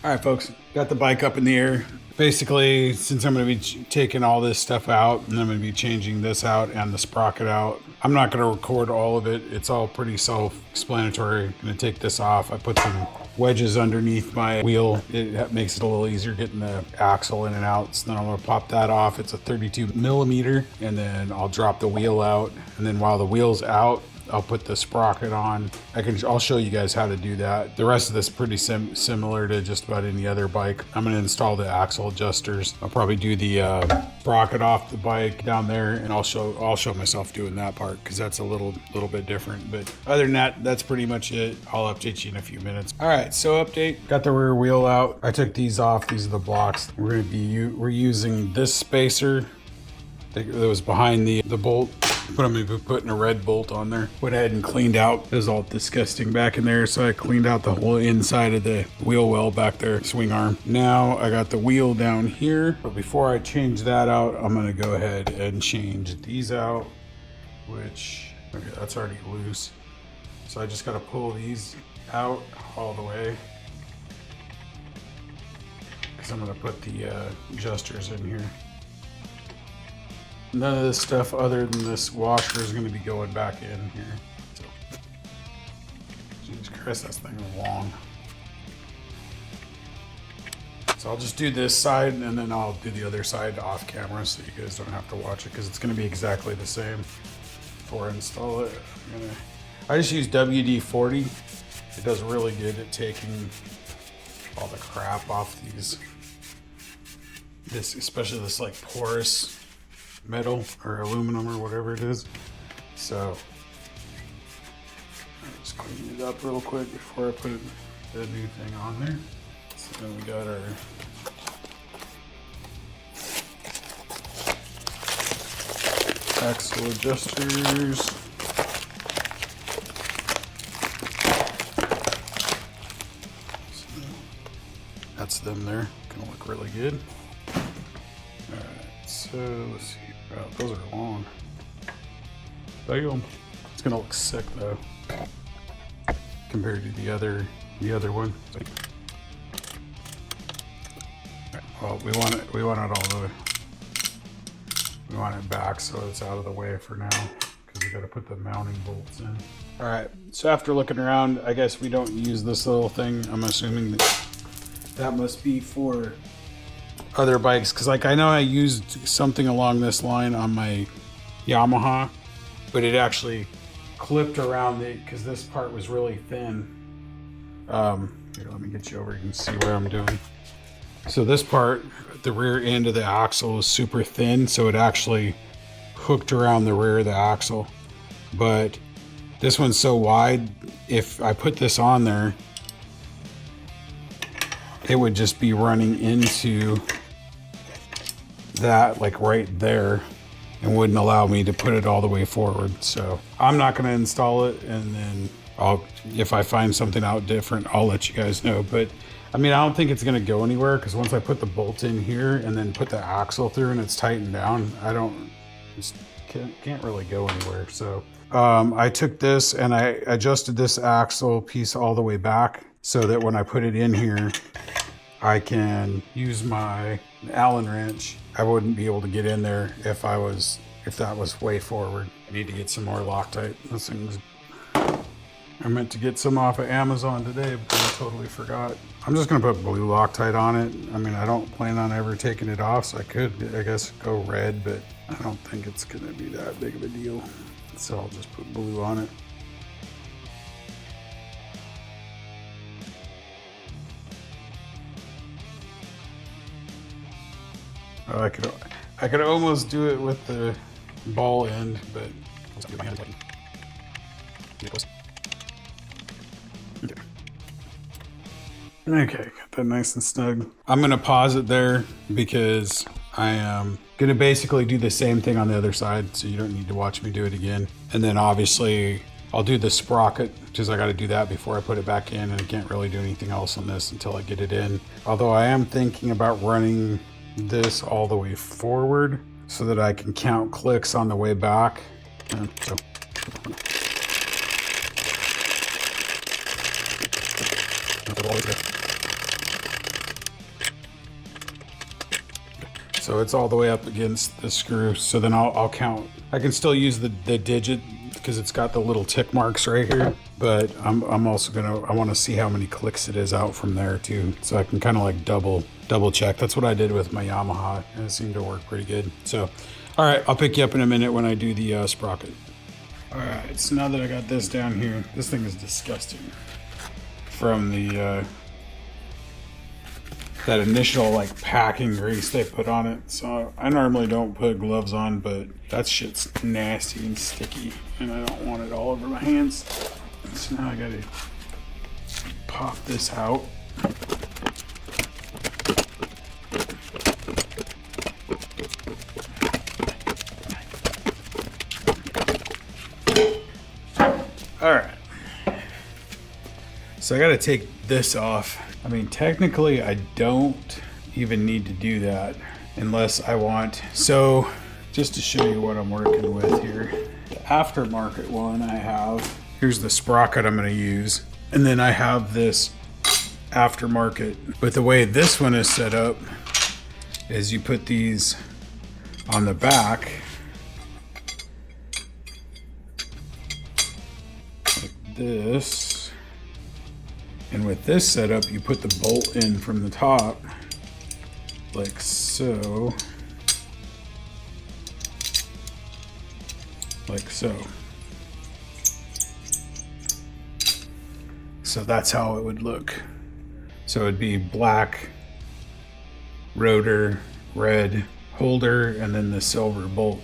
All right, folks, got the bike up in the air. Basically, since I'm going to be taking all this stuff out and I'm going to be changing this out and the sprocket out, I'm not going to record all of it. It's all pretty self-explanatory. I'm going to take this off. I put some wedges underneath my wheel. It makes it a little easier getting the axle in and out. So then I'm going to pop that off. It's a 32 millimeter, and then I'll drop the wheel out. And then while the wheel's out, I'll put the sprocket on. I'll show you guys how to do that. The rest of this is pretty similar to just about any other bike. I'm going to install the axle adjusters. I'll probably do the sprocket off the bike down there, and I'll show myself doing that part because that's a little bit different. But other than that, that's pretty much it. I'll update you in a few minutes. All right, so update. Got the rear wheel out. I took these off. These are the blocks. We're using this spacer that was behind the bolt. But I'm going to be putting a red bolt on there. Went ahead and cleaned out. It was all disgusting back in there. So I cleaned out the whole inside of the wheel well back there, swing arm. Now I got the wheel down here. But before I change that out, I'm going to go ahead and change these out, which, okay, that's already loose. So I just got to pull these out all the way, because I'm going to put the adjusters in here. None of this stuff other than this washer is going to be going back in here. So, Jesus Christ, that thing is long. So I'll just do this side and then I'll do the other side off camera so you guys don't have to watch it, because it's going to be exactly the same before I install it. I just use WD-40. It does really good at taking all the crap off these. Especially this like porous metal or aluminum or whatever it is. So I'll just clean it up real quick before I put the new thing on there. So then we got our axle adjusters. So that's them there. Gonna look really good. Alright, so let's see. Wow, those are long. Damn. It's gonna look sick though, compared to the other one. Right, well, we want it back so it's out of the way for now, because we got to put the mounting bolts in. All right. So after looking around, I guess we don't use this little thing. I'm assuming that must be for other bikes, because like I know I used something along this line on my Yamaha, but it actually clipped around it because this part was really thin. Here, let me get you over, you can see what I'm doing. So this part, the rear end of the axle, is super thin, so it actually hooked around the rear of the axle. But this one's so wide, if I put this on there, it would just be running into that, like right there, and wouldn't allow me to put it all the way forward. So I'm not going to install it, and then if I find something out different, I'll let you guys know. But I mean, I don't think it's going to go anywhere, because once I put the bolt in here and then put the axle through and it's tightened down, can't really go anywhere. So I took this and I adjusted this axle piece all the way back so that when I put it in here, I can use my Allen wrench. I wouldn't be able to get in there if that was way forward. I need to get some more Loctite. This thing's, I meant to get some off of Amazon today, but I totally forgot. I'm just gonna put blue Loctite on it. I mean, I don't plan on ever taking it off, so I could, I guess, go red, but I don't think it's gonna be that big of a deal. So I'll just put blue on it. I could almost do it with the ball end, but okay, got that nice and snug. I'm gonna pause it there because I am gonna basically do the same thing on the other side, so you don't need to watch me do it again. And then obviously I'll do the sprocket, because I got to do that before I put it back in, and I can't really do anything else on this until I get it in. Although I am thinking about running this all the way forward so that I can count clicks on the way back. So So it's all the way up against the screw. So then I'll count. I can still use the digit because it's got the little tick marks right here. But I'm also I want to see how many clicks it is out from there too. So I can kind of like double check. That's what I did with my Yamaha, and it seemed to work pretty good. So, all right, I'll pick you up in a minute when I do the sprocket. All right, so now that I got this down here, this thing is disgusting. From the that initial like packing grease they put on it. So I normally don't put gloves on, but that shit's nasty and sticky, and I don't want it all over my hands. So now I gotta pop this out. All right. So I gotta take this off. I mean, technically I don't even need to do that unless I want. So just to show you what I'm working with here, the aftermarket one I have, here's the sprocket I'm gonna use. And then I have this aftermarket. But the way this one is set up is you put these on the back like this. And with this setup, you put the bolt in from the top, like so. Like so. So that's how it would look. So it'd be black rotor, red holder, and then the silver bolt.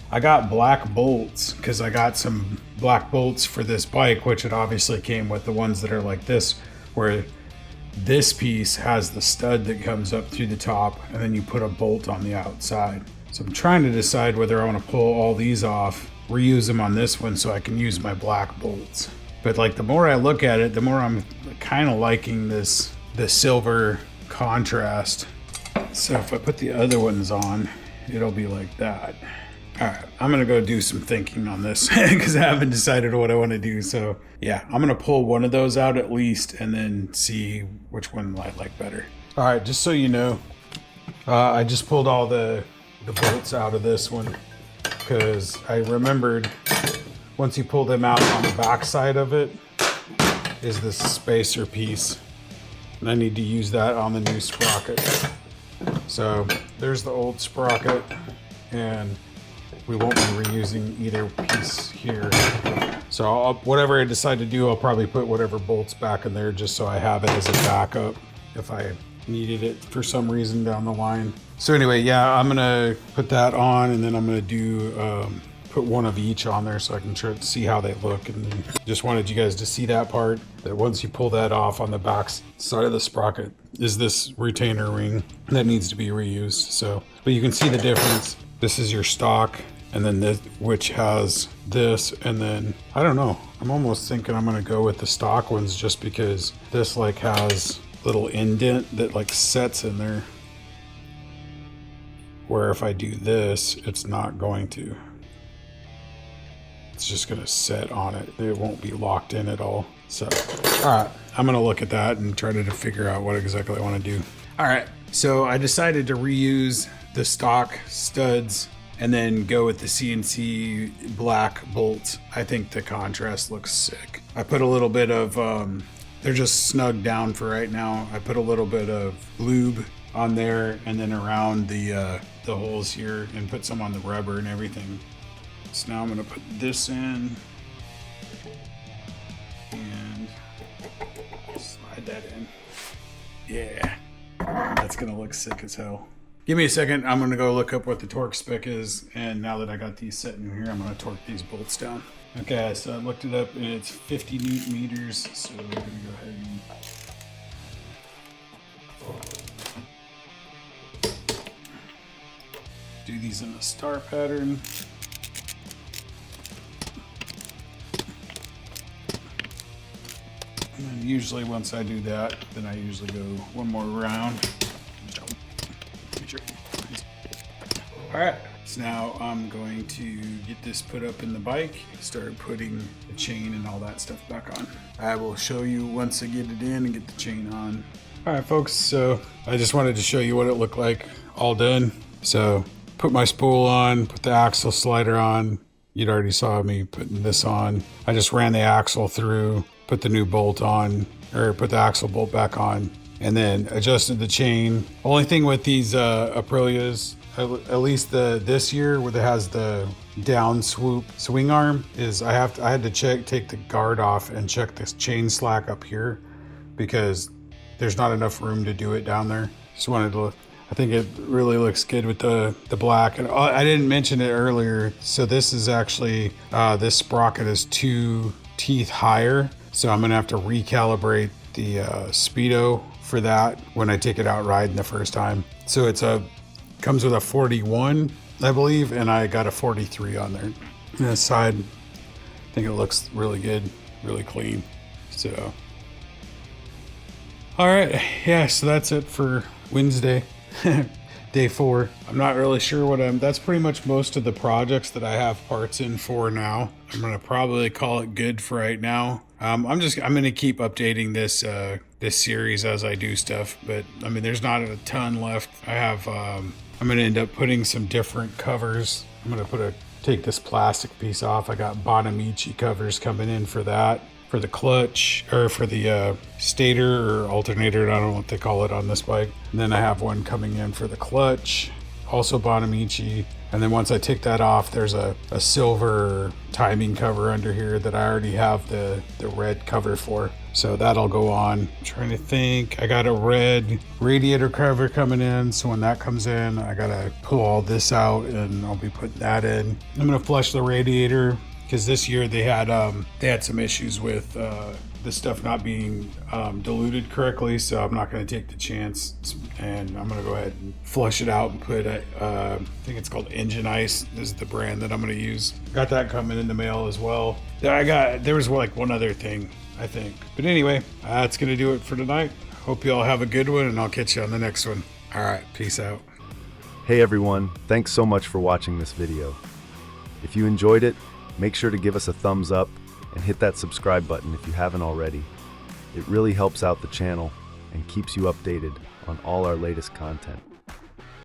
I got black bolts because I got some black bolts for this bike, which it obviously came with the ones that are like this, where this piece has the stud that comes up through the top and then you put a bolt on the outside. So I'm trying to decide whether I want to pull all these off, reuse them on this one so I can use my black bolts. But like the more I look at it, the more I'm kind of liking the silver contrast. So if I put the other ones on, it'll be like that. All right, I'm gonna go do some thinking on this because I haven't decided what I want to do. So yeah, I'm gonna pull one of those out at least and then see which one I like better. All right, just so you know, I just pulled all the bolts out of this one because I remembered once you pull them out on the back side of it is this spacer piece. And I need to use that on the new sprocket. So there's the old sprocket, and we won't be reusing either piece here. So whatever I decide to do, I'll probably put whatever bolts back in there just so I have it as a backup if I needed it for some reason down the line. So anyway, yeah, I'm gonna put that on, and then I'm gonna do put one of each on there so I can try to see how they look. And just wanted you guys to see that part, that once you pull that off on the back side of the sprocket is this retainer ring that needs to be reused. So, but you can see the difference. This is your stock, and then this, which has this, and then I don't know, I'm almost thinking I'm gonna go with the stock ones just because this like has little indent that like sets in there, where if I do this, it's not going to. It's just gonna set on it. It won't be locked in at all. So, all right, I'm gonna look at that and try to figure out what exactly I wanna do. All right, so I decided to reuse the stock studs and then go with the CNC black bolts. I think the contrast looks sick. I put a little bit of, they're just snug down for right now. I put a little bit of lube on there and then around the holes here, and put some on the rubber and everything. So now I'm gonna put this in and slide that in. Yeah, that's gonna look sick as hell. Give me a second, I'm gonna go look up what the torque spec is, and now that I got these set in here, I'm gonna torque these bolts down. Okay, so I looked it up and it's 50 Newton meters, so we're gonna go ahead and do these in a star pattern. And then usually once I do that, then I usually go one more round. All right, so now I'm going to get this put up in the bike, start putting the chain and all that stuff back on. I will show you once I get it in and get the chain on. All right, folks, so I just wanted to show you what it looked like all done. So put my spool on, put the axle slider on. You'd already saw me putting this on. I just ran the axle through, put the new bolt on, or put the axle bolt back on, and then adjusted the chain. Only thing with these Aprilias, at least this year, where it has the down swoop swing arm, is I had to take the guard off and check this chain slack up here, because there's not enough room to do it down there. Just wanted to look. I think it really looks good with the black. And I didn't mention it earlier. So this is actually, this sprocket is 2 teeth higher. So I'm gonna have to recalibrate the speedo for that when I take it out riding the first time. So comes with a 41, I believe, and I got a 43 on there. And the side, I think it looks really good, really clean. So, all right, yeah, so that's it for Wednesday. Day 4. I'm not really sure that's pretty much most of the projects that I have parts in for now. I'm gonna probably call it good for right now. I'm gonna keep updating this series as I do stuff, but I mean, there's not a ton left. I'm gonna end up putting some different covers. I'm gonna take this plastic piece off. I got Bonamici covers coming in for that. For the clutch, or for the stator or alternator, I don't know what they call it on this bike. And then I have one coming in for the clutch, also Bonamici. And then once I take that off, there's a silver timing cover under here that I already have the red cover for. So that'll go on. I'm trying to think. I got a red radiator cover coming in. So when that comes in, I gotta pull all this out and I'll be putting that in. I'm gonna flush the radiator, because this year they had some issues with the stuff not being diluted correctly, so I'm not going to take the chance, and I'm going to go ahead and flush it out and put I think it's called Engine Ice is the brand that I'm going to use. Got that coming in the mail as well. There was like one other thing, I think, but anyway, that's going to do it for tonight. Hope you all have a good one, and I'll catch you on the next one. All right, peace out. Hey everyone, thanks so much for watching this video. If you enjoyed it, make sure to give us a thumbs up and hit that subscribe button if you haven't already. It really helps out the channel and keeps you updated on all our latest content.